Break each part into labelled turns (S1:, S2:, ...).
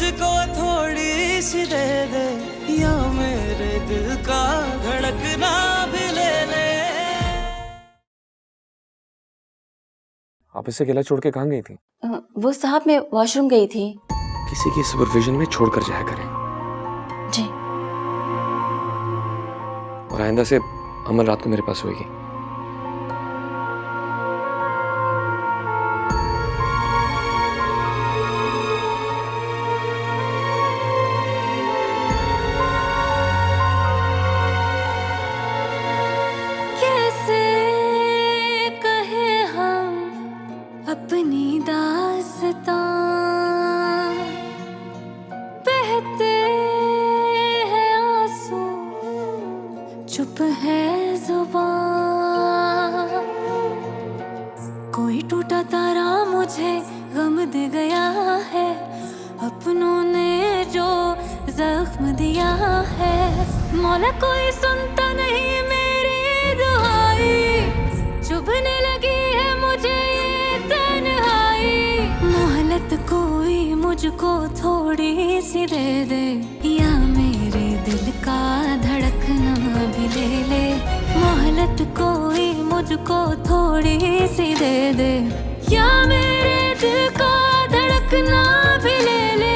S1: मुझको थोड़ी सी दे दे, या मेरे दिल का धड़कना भी ले ले।
S2: आप इसे अकेला छोड़ के कहाँ गई थी?
S3: वो साहब मैं वॉशरूम गई थी।
S2: किसी की सुपरविजन में छोड़कर जाया करें।
S3: जी।
S2: और आइंदा से अमन रात को मेरे पास होगी।
S3: कैसे कहे हम अपनी दास्तां, बहते हैं आंसू, चुप है जुबान। कोई टूटा तारा मुझे गम दे गया है, अपनों ने जो जख्म दिया है। मौला कोई सुनता नहीं मेरी दुआई, चुभने लगी है मुझे ये तन्हाई। मोहलत कोई मुझको थोड़ी सी दे दे, या मेरे दिल का धड़कना भी ले ले। मोहलत कोई मुझको थोड़ी सी दे दे, या मेरे दिल का धड़कना भी ले ले।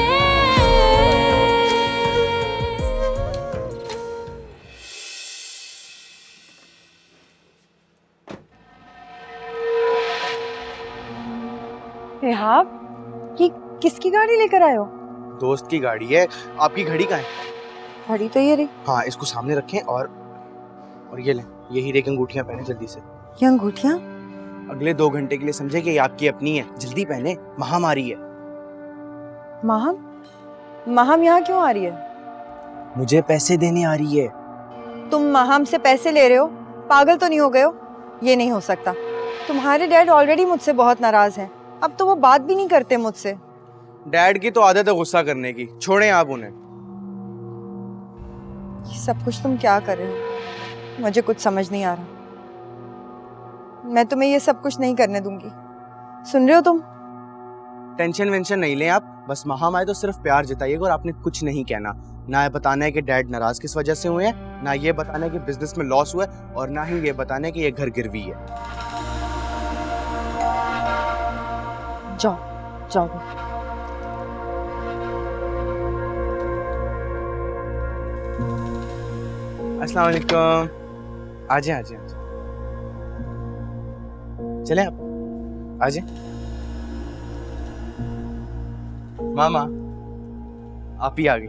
S4: आप ये किसकी गाड़ी लेकर आए हो?
S5: दोस्त की गाड़ी है। आपकी घड़ी कहाँ है?
S4: घड़ी तो ये रही।
S5: हाँ, इसको सामने रखें और ये लें, ये हीरे की अंगूठियां पहने जल्दी से।
S4: ये अंगूठियां?
S5: अगले 2 घंटे के लिए समझे कि ये आपकी अपनी है, जल्दी पहने, महामारी है।
S4: माहम यहाँ क्यों आ रही है?
S5: मुझे पैसे देने आ रही है।
S4: तुम माहम से पैसे ले रहे हो? पागल तो नहीं हो गए हो? ये नहीं हो सकता। तुम्हारे डैड ऑलरेडी मुझसे बहुत नाराज हैं, अब तो वो बात भी नहीं करते मुझसे।
S5: डैड की तो आदत है गुस्सा करने की, छोड़ें आप उन्हें।
S4: ये सब कुछ तुम क्या कर रहे हो? मुझे कुछ समझ नहीं आ रहा। मैं तुम्हें ये सब कुछ नहीं करने दूंगी, सुन रहे हो तुम?
S5: टेंशन वेंशन नहीं लें आप, बस महाम आए तो सिर्फ प्यार जताइएगा और आपने कुछ नहीं कहना। ना ये बताना है कि डैड नाराज किस वजह से हुए हैं, ना ये बताना है कि बिजनेस में लॉस हुआ है, और ना ही ये बताना है कि ये घर गिरवी है।
S4: जाओ जाओ।
S5: अस्सलाम वालेकुम। आजे आजे आजे, चले आप आजे। मामा आप ही आ गई।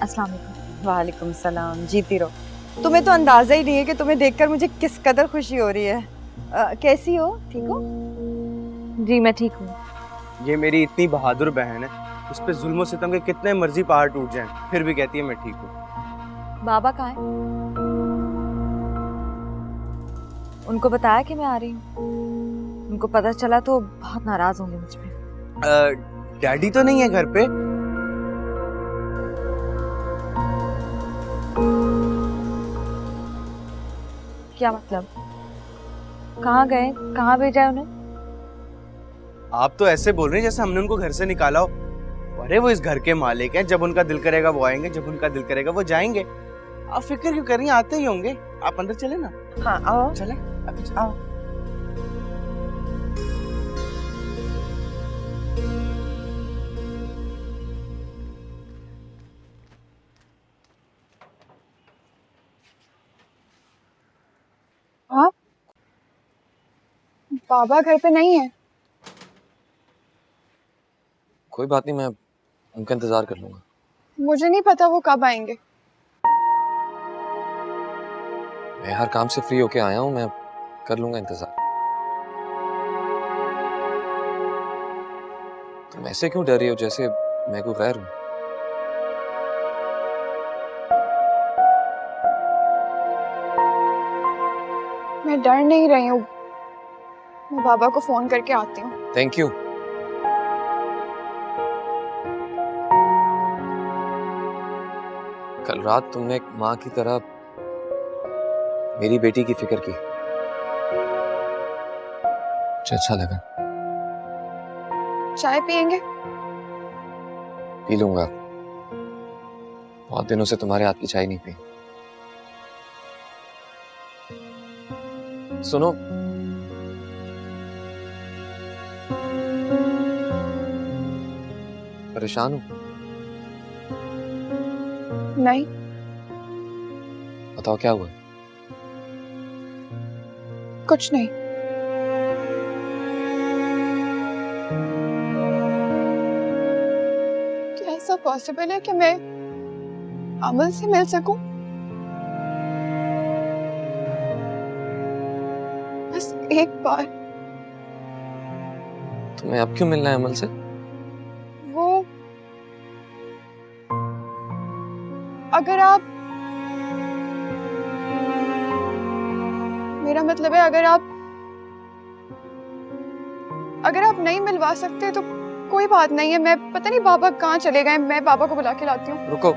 S4: अस्सलाम वालेकुम। वालेकुम सलाम। जीती रहो। तुम्हें तो अंदाजा ही नहीं है कि तुम्हें देखकर मुझे किस कदर खुशी हो रही है। कैसी हो? ठीक हो? जी मैं ठीक हूँ।
S5: ये मेरी इतनी बहादुर बहन है, उस पे जुल्म सितम के कितने मर्जी पहाड़ टूट जाएं, फिर भी कहती है मैं ठीक हूँ।
S4: बाबा कहाँ है? उनको बताया कि मैं आ रही हूँ? उनको पता चला तो बहुत नाराज होंगे मुझ पे।
S5: डैडी तो नहीं है घर पे?
S4: क्या मतलब? कहाँ गए? कहाँ भेजा है उन्हें?
S5: आप तो ऐसे बोल रहे हैं जैसे हमने उनको घर से निकाला हो। अरे वो इस घर के मालिक हैं, जब उनका दिल करेगा वो आएंगे, जब उनका दिल करेगा वो जाएंगे। आप फिक्र क्यों कर रही हैं, आते ही होंगे। आप अंदर चले ना।
S4: हाँ आओ।
S5: चले अभी चले।
S4: आओ।
S6: हाँ? बाबा घर पे नहीं है।
S2: कोई बात नहीं, मैं उनका इंतजार कर लूंगा।
S6: मुझे नहीं पता वो कब आएंगे।
S2: मैं हर काम से फ्री होके आया हूँ, मैं कर लूंगा इंतजार। तुम ऐसे क्यों डर रही हो जैसे मैं कोई गैर हूँ?
S6: मैं डर नहीं रही हूँ, मैं बाबा को फोन करके आती हूँ।
S2: Thank you. कल रात तुमने एक माँ की तरह मेरी बेटी की फिक्र की, मुझे अच्छा लगा।
S6: चाय पियेंगे?
S2: पी लूंगा। बहुत दिनों से तुम्हारे हाथ की चाय नहीं पी। सुनो, परेशान हो?
S6: नहीं।
S2: बताओ क्या हुआ?
S6: कुछ नहीं। क्या ऐसा पॉसिबल है कि मैं अमल से मिल सकूं? बस एक बार।
S2: तुम्हें अब क्यों मिलना है अमल से?
S6: वो अगर आप, मेरा मतलब है अगर आप नहीं मिलवा सकते तो कोई बात नहीं है। मैं पता नहीं बाबा कहाँ चले गए, मैं बाबा को बुला के लाती हूँ।
S2: रुको,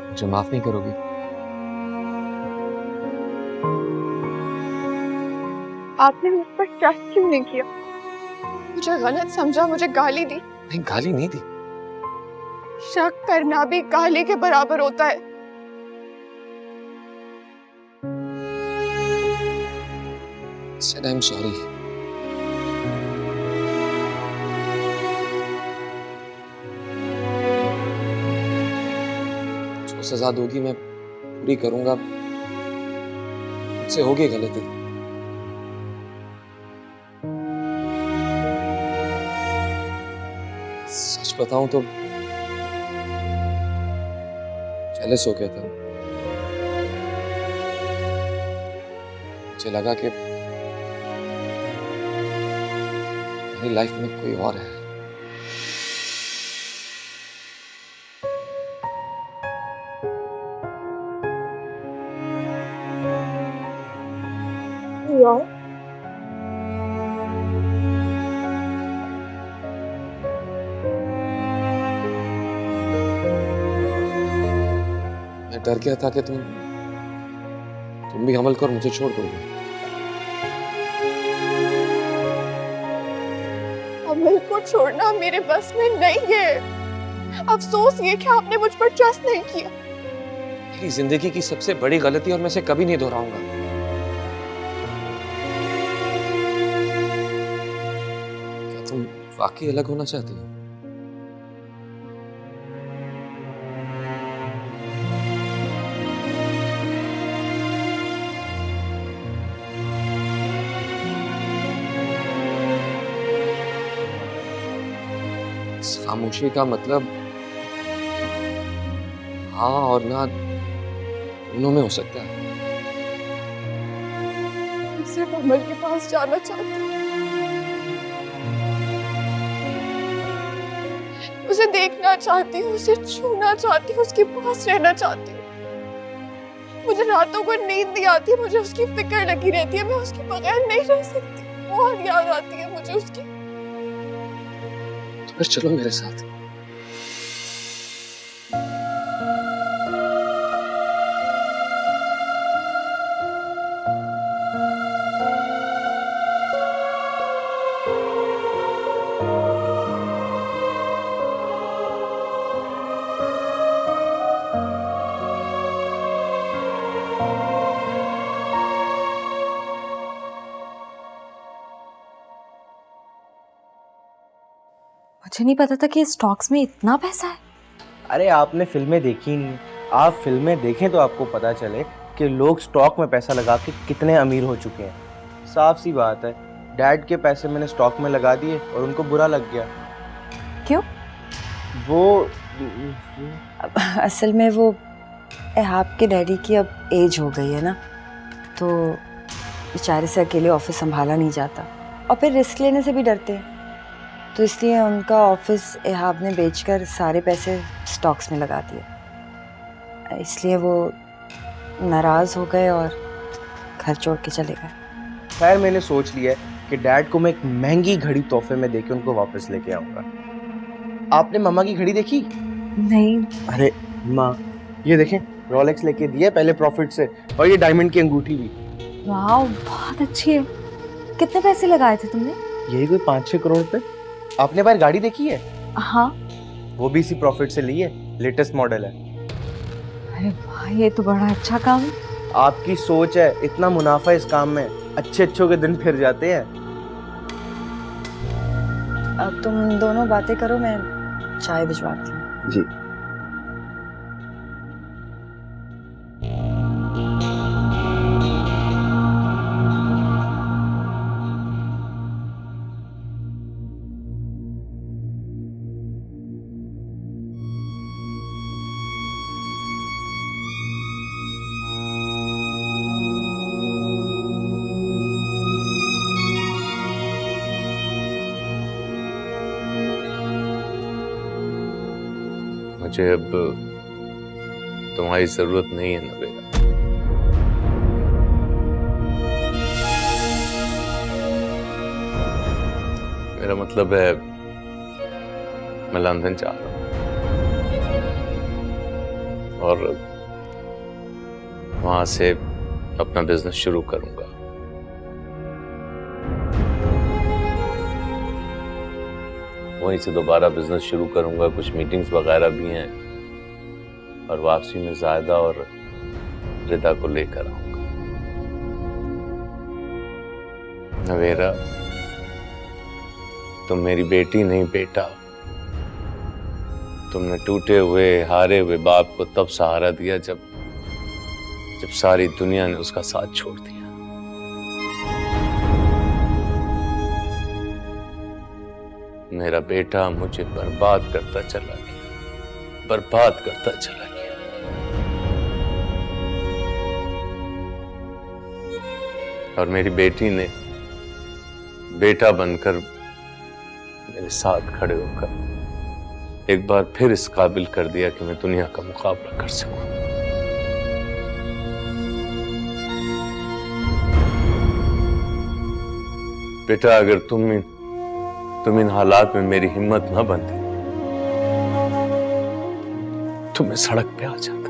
S2: मुझे माफ नहीं करोगी?
S6: आपने मुझ पर ट्रस्ट क्यों नहीं किया? मुझे गलत समझा, मुझे गाली दी।
S2: नहीं, गाली नहीं दी।
S6: शक करना भी गाली के बराबर होता है।
S2: Said I'm sorry. जो सजा दोगी मैं पूरी करूंगा। मुझसे होगी गलती। सच बताऊं तो जेलस हो गया था। मुझे लगा कि मेरी लाइफ में कोई और है। मैं डर गया था कि तुम भी अमल कर मुझे छोड़ दोगे।
S6: अमल को छोड़ना मेरे बस में नहीं है। अफसोस ये कि आपने मुझ पर ट्रस्ट नहीं किया।
S2: मेरी जिंदगी की सबसे बड़ी गलती और मैं इसे कभी नहीं दोहराऊंगा। क्या तुम वाकई अलग होना चाहती हो? खामोशी का मतलब हाँ और ना दोनों में हो सकता है।
S6: मैं सिर्फ अमल के पास जाना चाहती हूँ, उसे देखना चाहती हूँ, उसे छूना चाहती हूँ, उसके पास रहना चाहती हूँ। मुझे रातों को नींद नहीं आती, मुझे उसकी फिक्र लगी रहती है। मैं उसके बगैर नहीं रह सकती। बहुत याद आती है मुझे उसकी।
S2: तो फिर चलो मेरे साथ।
S4: मुझे नहीं पता था कि स्टॉक्स में इतना पैसा है।
S5: अरे आपने फिल्में देखी नहीं? आप फिल्में देखें तो आपको पता चले कि लोग स्टॉक में पैसा लगा के कितने अमीर हो चुके हैं। साफ सी बात है, डैड के पैसे मैंने स्टॉक में लगा दिए और उनको बुरा लग गया।
S4: क्यों?
S5: वो
S4: असल में वो आपके डैडी की अब एज हो गई है ना, तो बेचारे से अकेले ऑफिस संभाला नहीं जाता और फिर रिस्क लेने से भी डरते हैं, तो इसलिए उनका ऑफिस एहाब ने बेचकर सारे पैसे स्टॉक्स में लगा दिए। इसलिए वो नाराज़ हो गए और घर छोड़ के चले गए।
S5: खैर मैंने सोच लिया कि डैड को मैं एक महंगी घड़ी तोहफे में देके उनको वापस लेके आऊँगा। आपने मम्मा की घड़ी देखी?
S4: नहीं।
S5: अरे माँ, ये देखें रोलेक्स लेके दिया है पहले प्रॉफिट से, और ये डायमंड की अंगूठी भी।
S7: वाह बहुत अच्छी है। कितने पैसे लगाए थे तुमने?
S5: यही कोई 5-6 करोड़ पे। आपने बार गाड़ी देखी है?
S7: हाँ।
S5: वो भी इसी प्रॉफिट से ली है, लेटेस्ट मॉडल है।
S7: अरे वाह ये तो बड़ा अच्छा काम है।
S5: आपकी सोच है, इतना मुनाफा इस काम में, अच्छे अच्छों के दिन फिर जाते हैं।
S4: अब तुम दोनों बातें करो, मैं चाय भिजवाती हूँ।
S5: जी।
S8: मुझे अब तुम्हारी जरूरत नहीं है नबीला। मेरा मतलब है मैं लंदन जा रहा हूं और वहां से अपना बिजनेस शुरू करूंगा। वहीं से दोबारा बिजनेस शुरू करूंगा। कुछ मीटिंग्स वगैरह भी हैं और वापसी में ज़ायदा और रिदा को लेकर आऊंगा। नवेरा, तुम मेरी बेटी नहीं बेटा। तुमने टूटे हुए हारे हुए बाप को तब सहारा दिया जब सारी दुनिया ने उसका साथ छोड़ दिया। मेरा बेटा मुझे बर्बाद करता चला गया, बर्बाद करता चला गया। और मेरी बेटी ने बेटा बनकर मेरे साथ खड़े होकर एक बार फिर इस काबिल कर दिया कि मैं दुनिया का मुकाबला कर सकूं। बेटा, अगर तुम इन हालात में मेरी हिम्मत न बनती तो मैं सड़क पे आ जाता।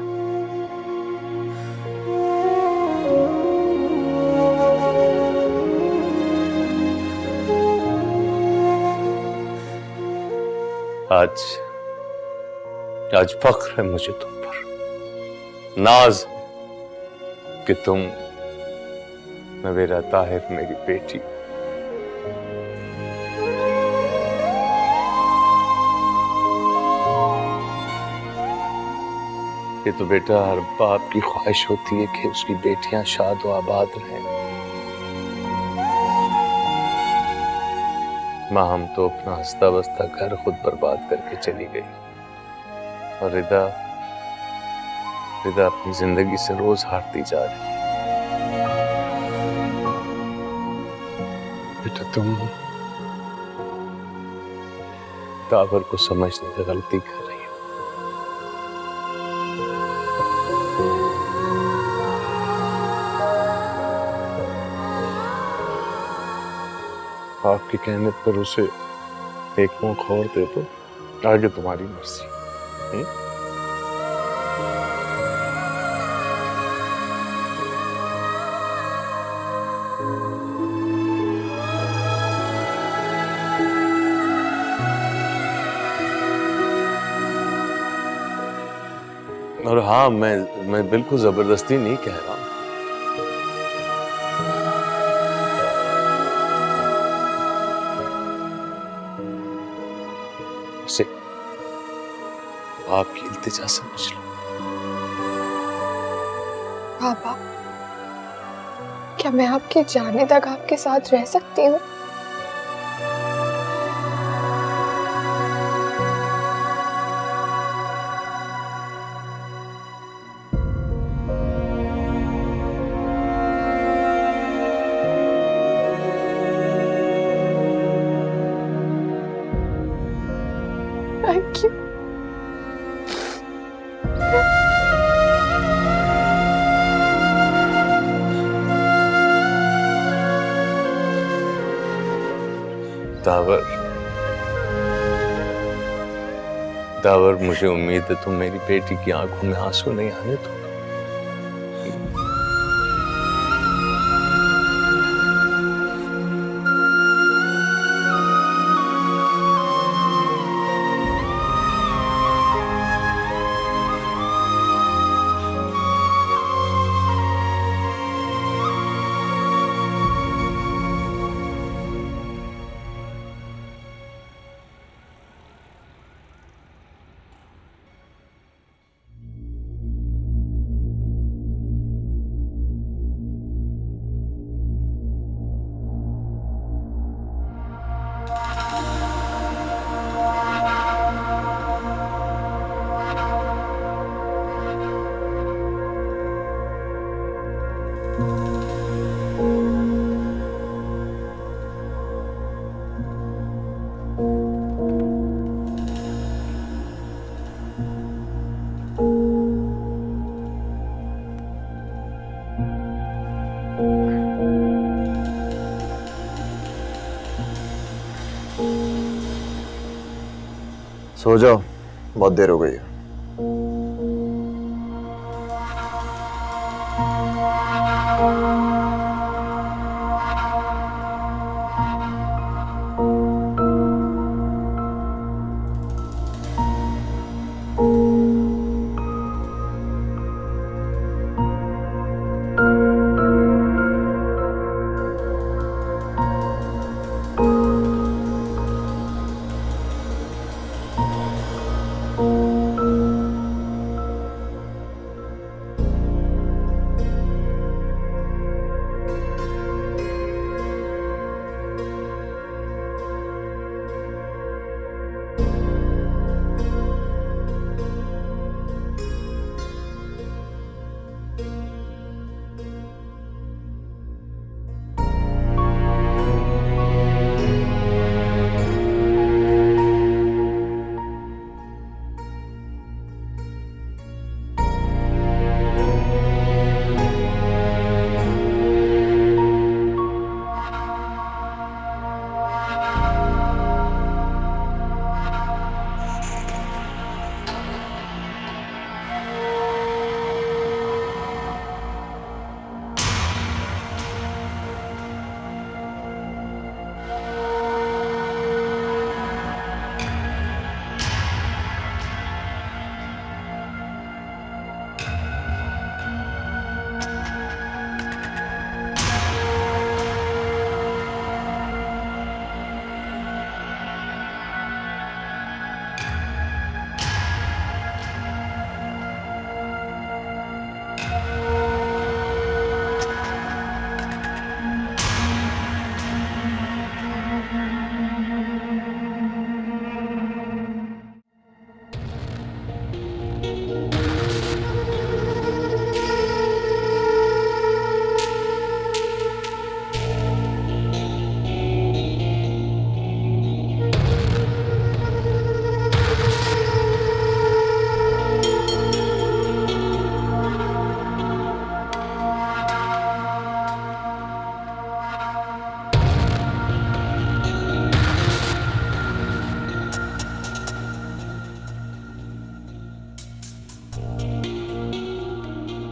S8: आज फख्र है मुझे तुम पर, नाज कि तुम नवेरा ताहिर मेरी बेटी। ये तो बेटा हर बाप की ख्वाहिश होती है कि उसकी बेटियां शाद व आबाद रहें। माँ हम तो अपना हंसता बसता घर खुद बर्बाद करके चली गई और रिदा अपनी जिंदगी से रोज हारती जा रही है। बेटा तुम तावर को समझने में गलती कर रही हो। आपके कहने पर उसे एक मौका और दे दो, आगे तुम्हारी मर्जी। और हाँ, मैं बिल्कुल जबरदस्ती नहीं कह रहा हूं। से आपकी इल्तिजा समझ लो।
S6: पापा, क्या मैं आपके जाने तक आपके साथ रह सकती हूँ? Thank you.
S8: दावर, मुझे उम्मीद है तुम मेरी बेटी की आंखों में आंसू नहीं आने दो।
S9: सो जाओ, बहुत देर हो गई है।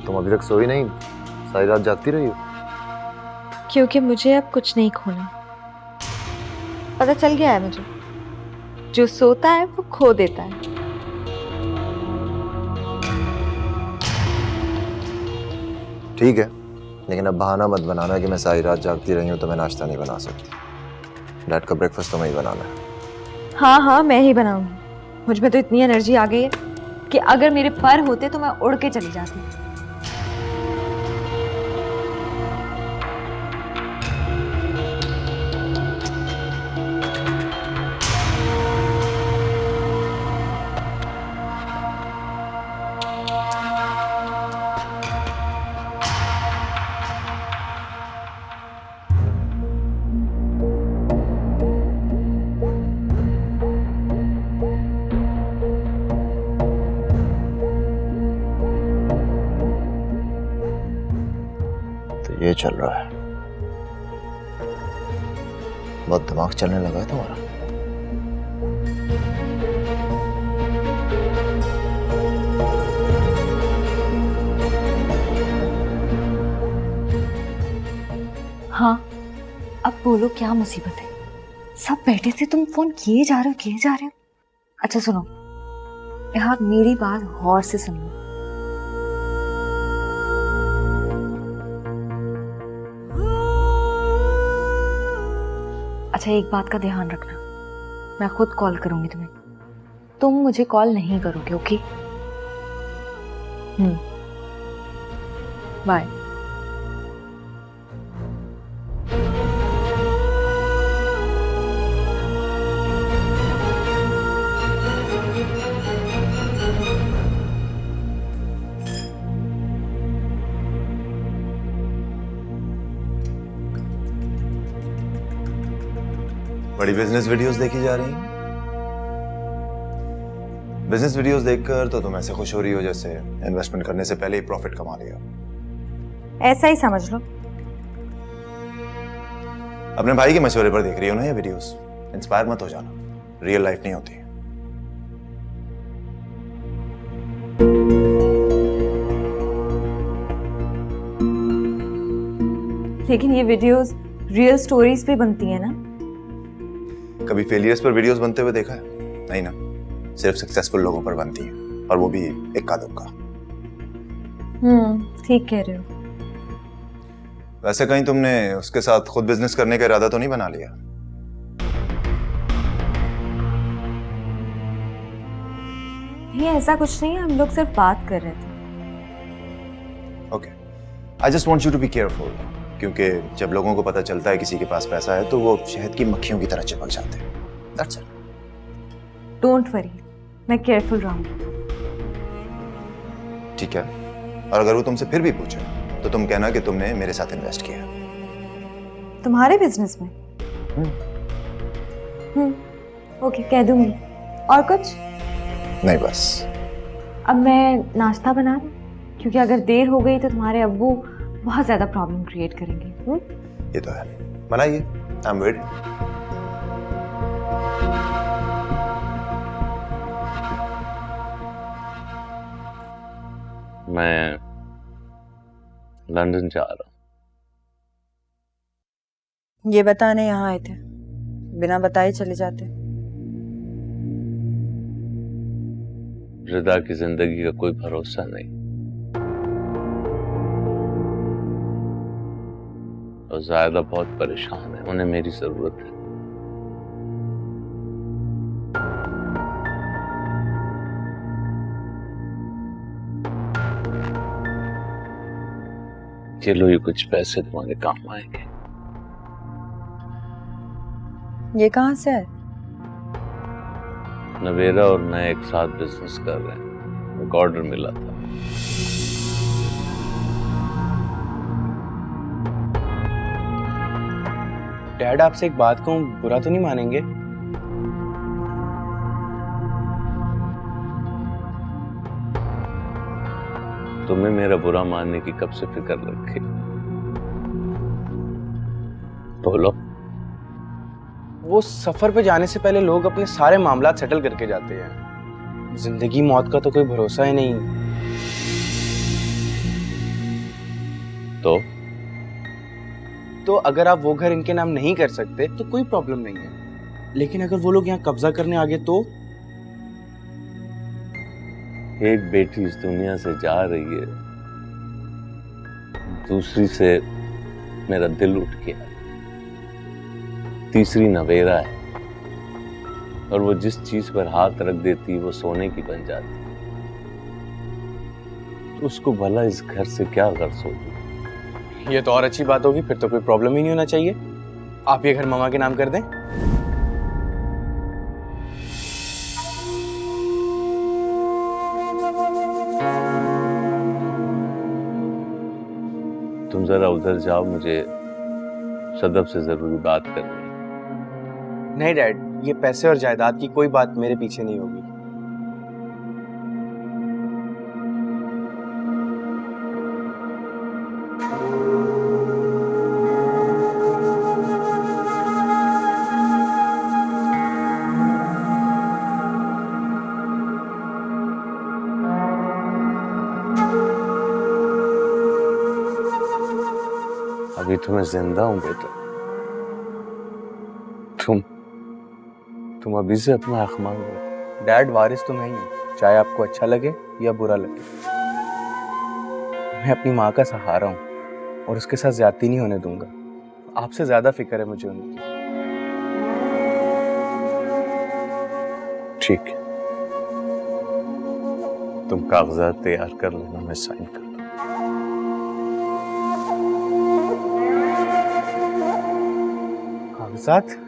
S9: तुम अभी तक सोई नहीं, सारी रात जागती रही हो?
S7: क्योंकि मुझे अब कुछ नहीं खोना। पता चल गया है मुझे, जो सोता है वो खो देता है।
S9: ठीक है, लेकिन अब बहाना मत बनाना कि मैं सारी रात जागती रही हूँ तो मैं नाश्ता नहीं बना सकती। डैड का ब्रेकफास्ट तो मैं ही बनाना है।
S7: हाँ मैं ही बनाऊंगी। मुझ में तो इतनी एनर्जी आ गई है कि अगर मेरे पर होते तो मैं उड़ के चली जाती।
S9: ये चल रहा है, बहुत दिमाग चलने लगा है तुम्हारा।
S7: हाँ अब बोलो क्या मुसीबत है? सब बैठे थे, तुम फोन किए जा रहे हो। अच्छा सुनो, यहाँ मेरी बात गौर से सुनो। अच्छा एक बात का ध्यान रखना, मैं खुद कॉल करूंगी तुम्हें, तुम मुझे कॉल नहीं करोगे, ओके? बाय।
S9: बड़ी बिजनेस वीडियोस देखी जा रही हैं। बिजनेस वीडियोस देखकर तो तुम ऐसे खुश हो रही हो जैसे इन्वेस्टमेंट करने से पहले ही प्रॉफिट कमा लिया।
S7: ऐसा ही समझ लो।
S9: अपने भाई के मशवरे पर देख रही हो ना ये वीडियोस, इंस्पायर मत हो जाना, रियल लाइफ नहीं होती।
S7: लेकिन ये वीडियोस रियल स्टोरीज पे बनती है ना।
S9: कभी फेलियर्स पर वीडियोस बनते हुए देखा है? नहीं ना, सिर्फ सक्सेसफुल लोगों पर बनती है, और वो भी इक्का दुक्का।
S7: ठीक कह रहे हो।
S9: वैसे कहीं तुमने उसके साथ खुद बिजनेस करने का इरादा तो नहीं बना लिया?
S7: नहीं, ऐसा कुछ नहीं है, हम लोग सिर्फ बात कर रहे थे।
S9: Okay, I just want you to be careful, क्योंकि जब लोगों को पता चलता है किसी के पास पैसा है तो वो शहद की मक्खियों की तरह चिपक जाते हैं। That's it.
S7: डोंट वरी, मैं केयरफुल रहूंगी।
S9: ठीक है, और अगर वो तुमसे फिर भी पूछे तो तुम कहना कि तुमने मेरे साथ इन्वेस्ट किया।
S7: तुम्हारे बिजनेस में? ओके, कह दूंगी। और कुछ
S9: नहीं, बस।
S7: अब मैं नाश्ता बना रही, क्योंकि अगर देर हो गई तो तुम्हारे अब्बू बहुत ज्यादा प्रॉब्लम क्रिएट करेंगे।
S9: ये तो है, बनाइए, आई एम वेटिंग।
S8: मैं लंदन जा रहा हूँ।
S4: ये बताने यहाँ आए थे, बिना बताए चले जाते।
S8: रिदा की जिंदगी का कोई भरोसा नहीं, और ज़ायदा बहुत परेशान है, उन्हें मेरी जरूरत है। चलो, ये कुछ पैसे तुम्हारे काम आएंगे।
S4: ये कहाँ से है?
S8: नवेरा और मैं एक साथ बिजनेस कर रहे हैं, एक ऑर्डर मिला था।
S5: डैड, आपसे एक बात कहूं, बुरा तो नहीं मानेंगे?
S8: तुम्हें मेरा बुरा मानने की कब से फिक्र रखी? बोलो।
S5: वो सफर पे जाने से पहले लोग अपने सारे मामलात सेटल करके जाते हैं। जिंदगी मौत का तो कोई भरोसा ही नहीं। तो अगर आप वो घर इनके नाम नहीं कर सकते तो कोई प्रॉब्लम नहीं है, लेकिन अगर वो लोग यहाँ कब्जा करने आगे तो?
S8: एक बेटी इस दुनिया से जा रही है, दूसरी से मेरा दिल उठ गया, तीसरी नवेरा है, और वो जिस चीज पर हाथ रख देती वो सोने की बन जाती। तो उसको भला इस घर से क्या गर्ज होगी?
S5: ये तो और अच्छी बात होगी, फिर तो कोई प्रॉब्लम ही नहीं होना चाहिए। आप ये घर मामा के नाम कर दें।
S8: तुम जरा उधर जाओ, मुझे सदब से जरूरी बात करनी है।
S5: नहीं डैड, ये पैसे और जायदाद की कोई बात मेरे पीछे नहीं होगी।
S8: अभी तो मैं जिंदा हूं बेटा, तुम अभी से अपना हक मांगो।
S5: डैड, वारिस तो मैं ही हूँ, चाहे आपको अच्छा लगे या बुरा लगे। मैं अपनी माँ का सहारा हूँ और उसके साथ ज्यादती नहीं होने दूंगा। आपसे ज्यादा फिक्र है मुझे उनकी।
S8: ठीक है, तुम कागजात तैयार कर लेना, मैं साइन कर दूंगा।
S5: कागजात?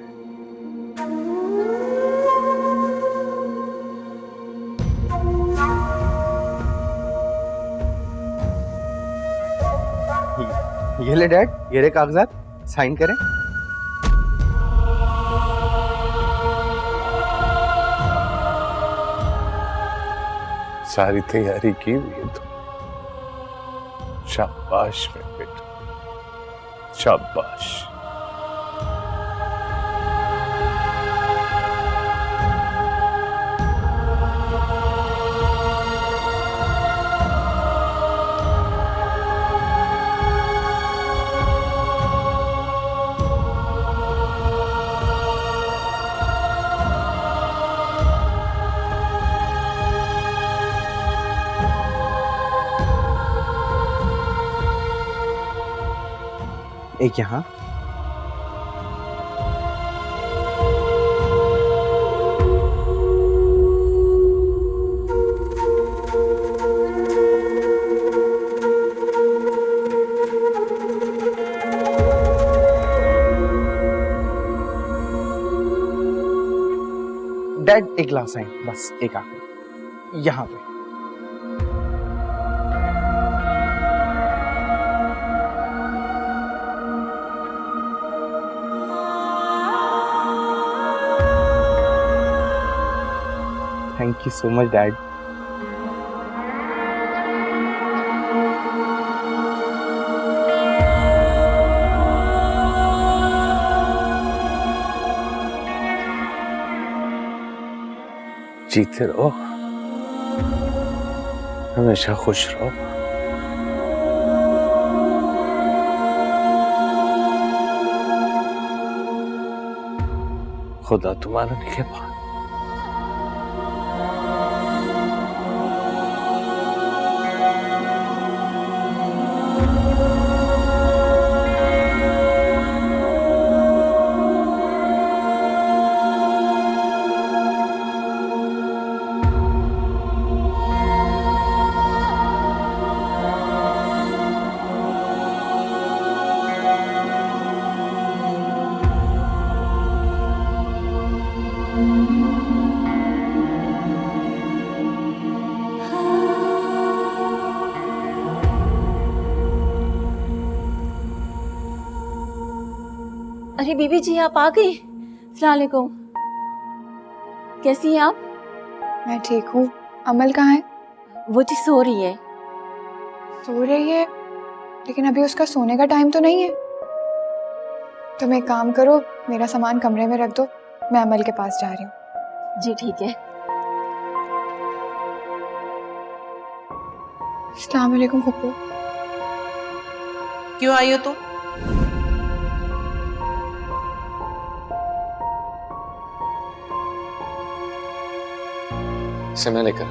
S5: ये ले डैड, ये रहे कागजात, साइन करें।
S8: सारी तैयारी की हुई है तुम। शाबाश मेरे बेटा, शाबाश।
S5: एक यहाँ। डैड एक ग्लास है, बस एक आखिर यहाँ पे। Thank you so much dad.
S8: जीते रहो, हमेशा खुश रहो। खुदा तुम्हारा निगहबान।
S10: अरे बीबी जी आप आ गई। अस्सलाम वालेकुम। कैसी हैं आप?
S6: मैं ठीक हूँ। अमल कहाँ है?
S10: वो जी सो रही है।
S6: सो रही है, लेकिन अभी उसका सोने का टाइम तो नहीं है। तुम एक काम करो, मेरा सामान कमरे में रख दो, मैं अमल के पास जा रही हूँ।
S10: जी ठीक है।
S6: अस्सलाम वालेकुम पप्पू।
S11: क्यों आई हो तुम?
S2: इसे मैं लेकर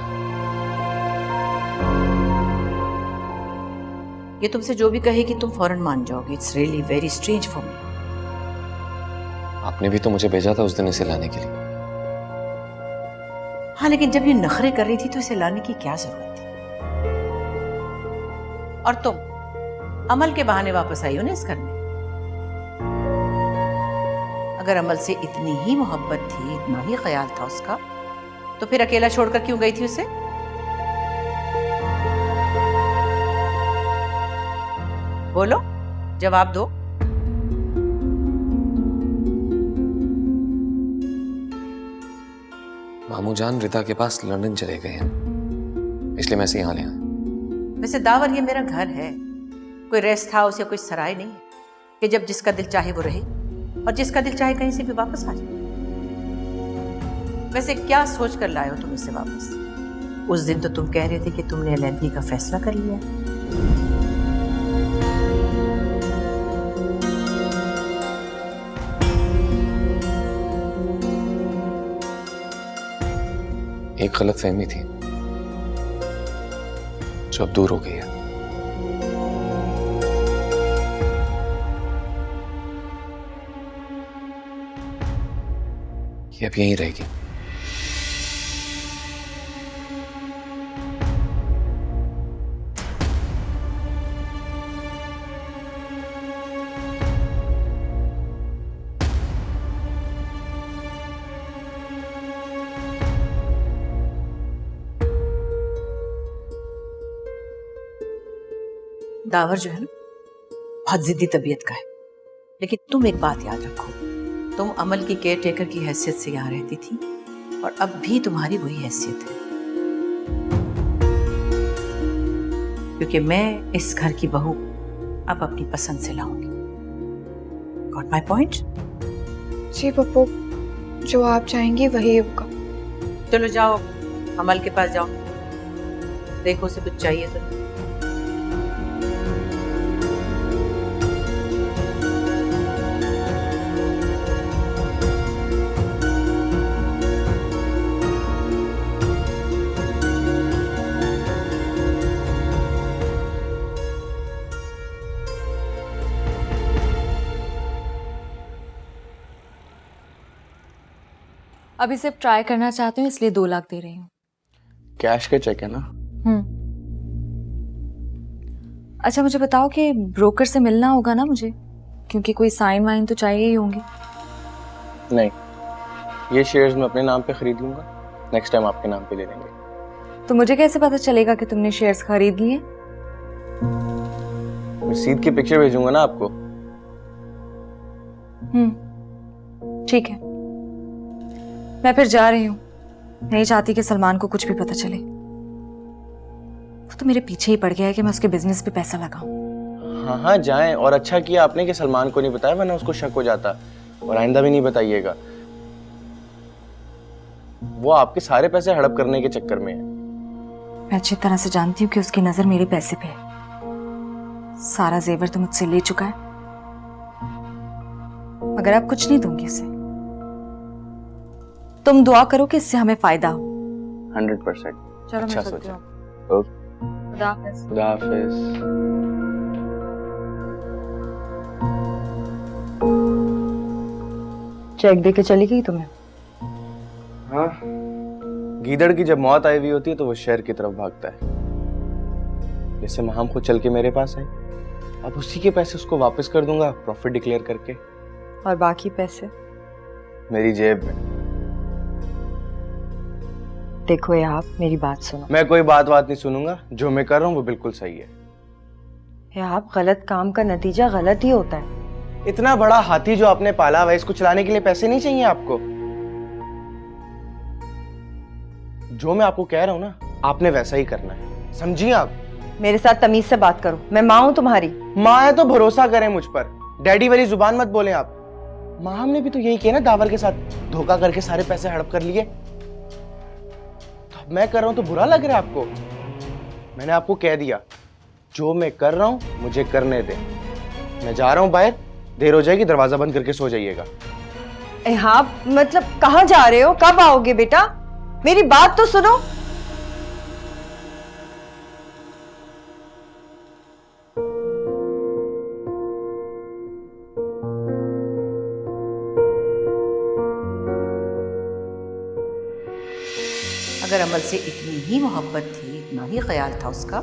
S11: ये तुमसे जो भी कहेगी तुम फौरन मान जाओगे। It's really very strange for me.
S2: आपने भी तो मुझे भेजा था उस दिन इसे लाने के लिए।
S11: हाँ, लेकिन जब ये नखरे कर रही थी तो इसे लाने की क्या जरूरत थी? और तुम अमल के बहाने वापस आई हो ना इस घर में। अगर अमल से इतनी ही मोहब्बत थी, इतना ही ख्याल था उसका, तो फिर अकेला छोड़कर क्यों गई थी उसे? बोलो, जवाब दो।
S2: मामू जान रिता के पास लंदन चले गए हैं, इसलिए मैं इसे यहाँ ले आया।
S11: वैसे दावर ये मेरा घर है, कोई रेस्ट हाउस या कोई सराय नहीं है कि जब जिसका दिल चाहे वो रहे और जिसका दिल चाहे कहीं से भी वापस आ जाए। वैसे क्या सोच कर लाए हो तुम इसे वापस? उस दिन तो तुम कह रहे थे कि तुमने अलहदगी का फैसला कर लिया।
S2: एक गलतफहमी थी जो अब दूर हो गई है। ये अब यहीं रहेगी।
S11: दावर जो है ना, बहुत जिद्दी तबीयत का है, लेकिन तुम एक बात याद रखो, तुम अमल की केयर टेकर की हैसियत से यहाँ रहती थी और अब भी तुम्हारी वही हैसियत है, क्योंकि मैं इस घर की बहू अब अपनी पसंद से लाऊंगी। Got my point?
S6: जी पप्पू, जो आप चाहेंगी वही होगा।
S11: चलो जाओ, अमल के पास जाओ, देखो उसे कुछ चाहिए तो।
S7: अभी सिर्फ ट्राई करना चाहती हूँ इसलिए 2 लाख दे रही हूँ।
S5: कैश के चेक है ना?
S7: अच्छा मुझे बताओ कि ब्रोकर से मिलना होगा ना मुझे, क्योंकि कोई साइन वाइन तो चाहिए ही होंगे।
S5: नहीं, ये शेयर्स मैं अपने नाम पे खरीद लूंगा, नेक्स्ट टाइम आपके नाम पे ले लेंगे।
S7: तो मुझे कैसे पता चलेगा कि तुमने शेयर्स खरीद लिए?
S5: रसीद की पिक्चर भेजूंगा ना आपको।
S7: ठीक है, मैं फिर जा रही हूँ। नहीं चाहती कि सलमान को कुछ भी पता चले। वो तो मेरे पीछे ही पड़ गया है कि मैं उसके बिजनेस पे पैसा लगाऊं।
S5: हाँ हाँ जाएं, और अच्छा किया आपने कि सलमान को नहीं बताया, वरना उसको शक हो जाता। और आइंदा भी नहीं बताइएगा, वो आपके सारे पैसे हड़प करने के चक्कर में है।
S7: मैं अच्छी तरह से जानती हूँ कि उसकी नजर मेरे पैसे पे है। सारा जेवर तो मुझसे ले चुका है, मगर अब कुछ नहीं दूंगी उसे। तुम दुआ करो कि इससे हमें फायदा हो।
S5: 100%।
S7: चलो
S5: अच्छा
S7: मैं चलती
S5: सोचा।
S7: हूँ। खुदा हाफिज।
S5: खुदा हाफिज।
S4: चेक दे के चली गई तुम्हें?
S5: हाँ, गीदड़ की जब मौत आई हुई होती है तो वो शहर की तरफ भागता है। जैसे महाम खुद चल के मेरे पास आई, अब उसी के पैसे उसको वापस कर दूंगा प्रॉफिट डिक्लेयर करके।
S4: और बाकी पैसे?
S5: मेरी जेब में।
S4: देखो ये आप मेरी बात सुनो।
S5: मैं कोई बात नहीं सुनूंगा, जो मैं कर रहा हूँ वो बिल्कुल सही है।
S4: ये आप गलत काम का नतीजा गलत ही होता है।
S5: इतना बड़ा हाथी जो आपने पाला हुआ है, इसको चलाने के लिए पैसे नहीं चाहिए आपको? जो मैं आपको कह रहा हूं ना, आपने वैसा ही करना है, समझिए आप।
S4: मेरे साथ तमीज से बात करो, मैं माँ हूं तुम्हारी।
S5: माँ है तो भरोसा करें मुझ पर, डैडी वाली जुबान मत बोलें आप। माँ हमने भी तो यही किया ना, दावर के साथ धोखा करके सारे पैसे हड़प कर लिए। तो अब मैं कर रहा हूं तो बुरा लग रहा है आपको? मैंने आपको कह दिया, जो मैं कर रहा हूं मुझे करने दें। मैं जा रहा हूं बाहर, देर हो जाएगी, दरवाजा बंद करके सो जाइएगा।
S4: हाँ मतलब कहाँ जा रहे हो, कब आओगे बेटा? मेरी बात तो सुनो।
S11: अगर अमल से इतनी ही मोहब्बत थी, इतना ही ख्याल था उसका,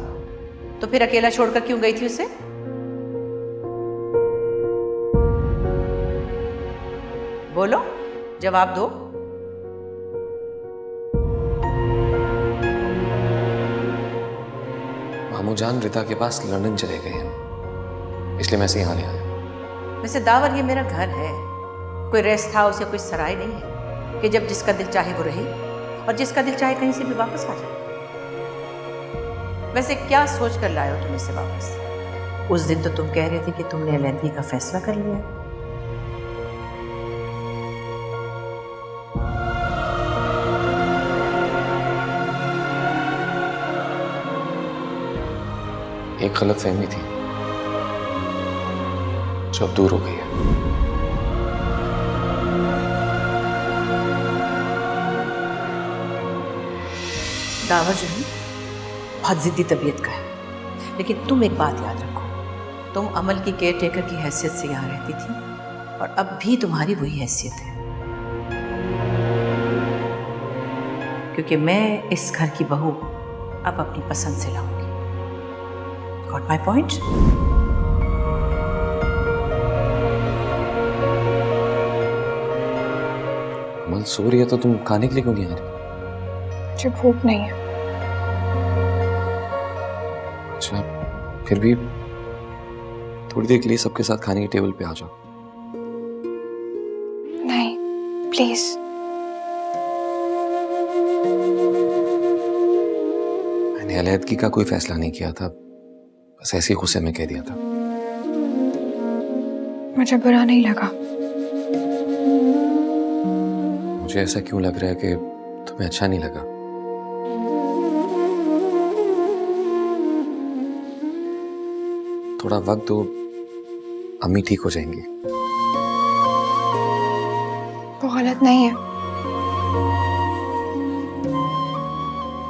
S11: तो फिर अकेला छोड़कर क्यों गई थी उसे? बोलो, जवाब दो।
S2: मामू जान रिता के पास लंदन चले गए हैं, इसलिए मैं से यहाँ ले आया।
S11: वैसे दावर ये मेरा घर है, कोई रेस्ट हाउस या कोई सराय नहीं है कि जब जिसका दिल चाहे वो रहे और जिसका दिल चाहे कहीं से भी वापस आ जाए। वैसे क्या सोच कर लाए हो तुम इसे वापस? उस दिन तो तुम कह रहे थे कि तुमने अलहदगी का फैसला कर लिया है।
S2: एक गलतफहमी थी जो अब दूर हो गई है।
S11: दावर जो है बहुत जिद्दी तबीयत का है, लेकिन तुम एक बात याद रखो, तुम अमल की केयर टेकर की हैसियत से यहाँ रहती थी और अब भी तुम्हारी वही हैसियत है, क्योंकि मैं इस घर की बहू अब अपनी पसंद से लाऊंगी। Got my point?
S2: अमल सो रही है तो तुम खाने के लिए क्यों नहीं आ रही?
S6: मुझे भूख नहीं है।
S2: अच्छा, फिर भी थोड़ी देर के लिए सबके साथ खाने के टेबल पे आ जाओ।
S6: नहीं प्लीज।
S2: मैंने अलहदगी का कोई फैसला नहीं किया था, बस ऐसे ही गुस्से में कह दिया था।
S6: मुझे बुरा नहीं लगा।
S2: मुझे ऐसा क्यों लग रहा है कि तुम्हें अच्छा नहीं लगा? थोड़ा वक्त दो, अम्मी ठीक हो जाएंगी।
S6: वो गलत नहीं है।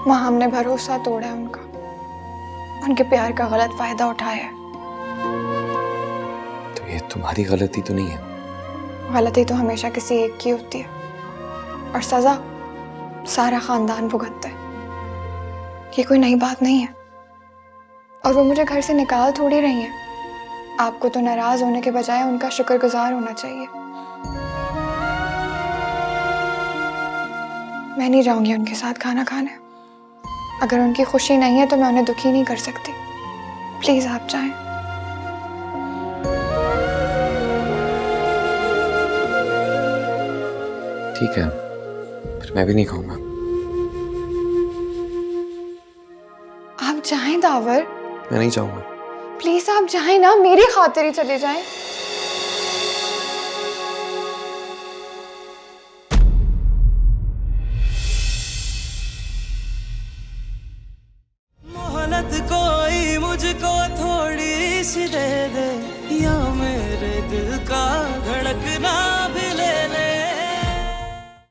S6: माँ हमने भरोसा तोड़ा है उनका, उनके प्यार का गलत फायदा उठाया है।
S2: तो ये तुम्हारी गलती तो नहीं है?
S6: गलती तो हमेशा किसी एक की होती है, और सजा सारा खानदान भुगतता है। ये कोई नई बात नहीं है। और वो मुझे घर से निकाल थोड़ी रही हैं। आपको तो नाराज होने के बजाय उनका शुक्रगुजार होना चाहिए। मैं नहीं जाऊंगी उनके साथ खाना खाने। अगर उनकी खुशी नहीं है तो मैं उन्हें दुखी नहीं कर सकती। प्लीज आप जाएं।
S2: ठीक है, फिर मैं भी नहीं खाऊंगा।
S6: आप जाएं दावर।
S2: मैं नहीं जाऊंगा।
S6: प्लीज आप जाएं ना, मेरी खातिर ही चले जाएं।
S1: मोहलत कोई मुझको थोड़ी सी दे दे,